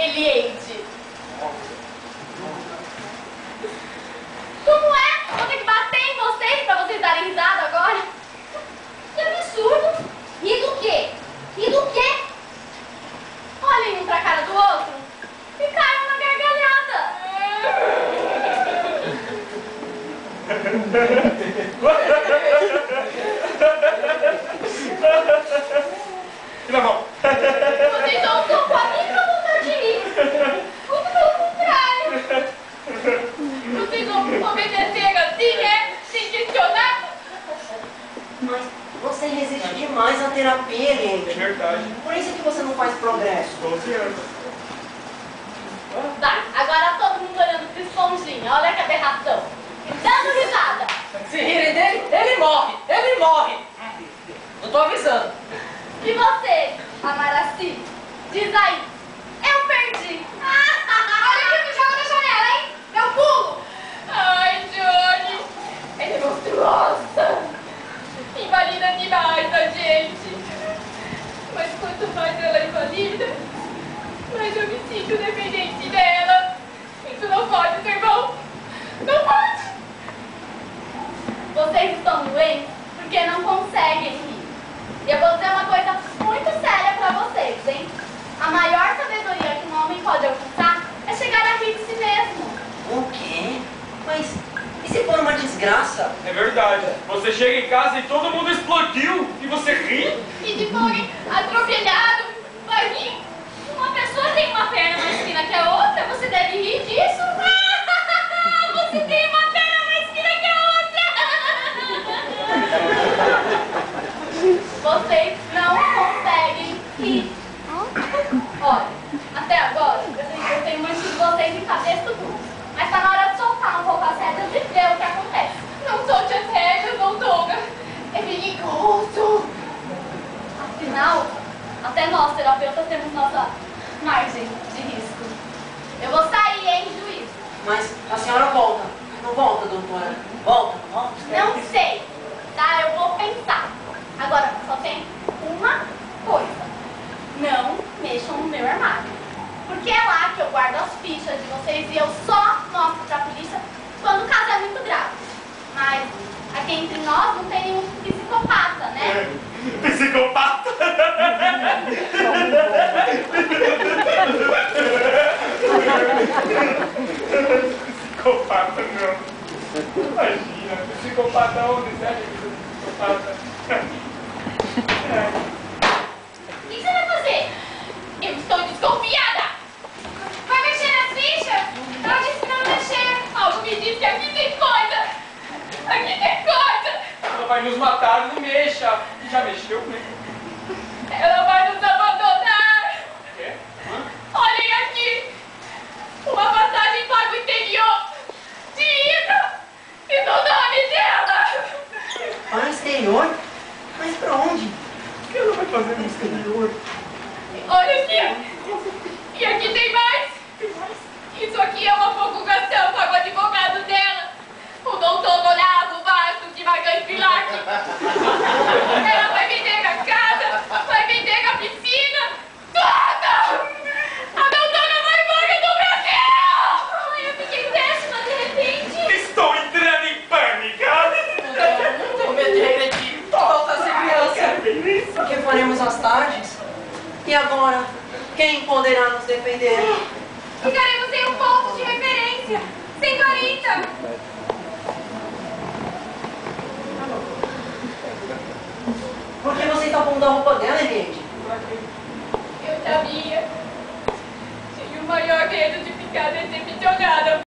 Eliade. Como é? Vou ter que bater em vocês pra vocês darem risada agora? Que absurdo! Ri do quê? Ri do quê? Olhem um pra cara do outro e caiam na gargalhada. Não. Vocês não estão com a mínima vontade de rir. Muito pelo contrário. Vocês vão obedecer assim, né? Sem questionar. Mas você resiste demais à terapia, É gente. verdade. Por isso que você não faz progresso. 12 anos. Tá, agora todo mundo olhando pro esponjinha. Olha que aberração. E dando risada. Se rirem dele, ele morre! Ele morre! Eu tô avisando. E você, Amaraci? Diz aí. Eu perdi. Olha que me joga da janela, hein? Eu pulo. Ai, Johnny. Ele é monstruosa. Invalida demais a gente. Mas quanto mais ela invalida, mais eu me sinto dependente dela. Isso não pode ser bom. Não pode. Vocês estão doentes porque não conseguem rir. E eu vou dizer uma coisa muito séria pra vocês, hein? A maior sabedoria que um homem pode alcançar é chegar a rir de si mesmo. O quê? Mas e se for uma desgraça? É verdade. Você chega em casa e todo mundo explodiu e você ri? E de for atropelado, vai rir. Uma pessoa tem uma perna mais fina que a outra, você deve rir disso. Você tem uma perna mais fina que a outra. Vocês não conseguem rir. Olha, até agora eu tenho mantido vocês em cabeça tudo. Mas tá na hora de soltar um pouco as rédeas e ver o que acontece. Não solte as rédeas, doutora. É perigoso. Afinal, até nós, terapeutas, temos nossa margem de risco. Eu vou sair, hein, juiz? Mas a senhora volta. Não volta, doutora? Volta, não volta? Não sei, tá? Eu vou pensar. Agora, só tem uma coisa. Não mexam no meu armário. Porque é lá que eu guardo as fichas de vocês e eu só mostro pra polícia quando o caso é muito grave. Mas aqui entre nós não tem nenhum psicopata, né? Psicopata! Psicopata não. Imagina, psicopata onde? Sério, psicopata. O que você vai fazer? Eu estou desconfiada! Vai mexer nas fichas? Ela disse pra não mexer. Algo me diz que aqui tem coisa! Aqui tem coisa! Ela vai nos matar, não mexa. E já mexeu, né? Ela vai nos abandonar! É? Olhem aqui! Uma passagem para o interior de ida e do nome dela! Para o exterior? Mas pra onde? O que ela vai fazer no exterior? Olha aqui! E aqui tem mais! Isso aqui é uma procuração para o advogado dela! O doutor Olavo Vasco de Magalhães Pilac! Ela vai vender a casa, vai vender a piscina! Toda! A doutora vai embora do Brasil! Ai, eu fiquei péssima de repente! Estou entrando em pânico! Não tenho medo de regredir. Volta a ser criança. O que faremos às tardes? E agora, quem poderá nos defender? Ficaremos sem um ponto de referência! Sem guarita! Por que você está pondo a roupa dela, gente? Eu sabia! Tinha o maior medo de ficar decepcionada!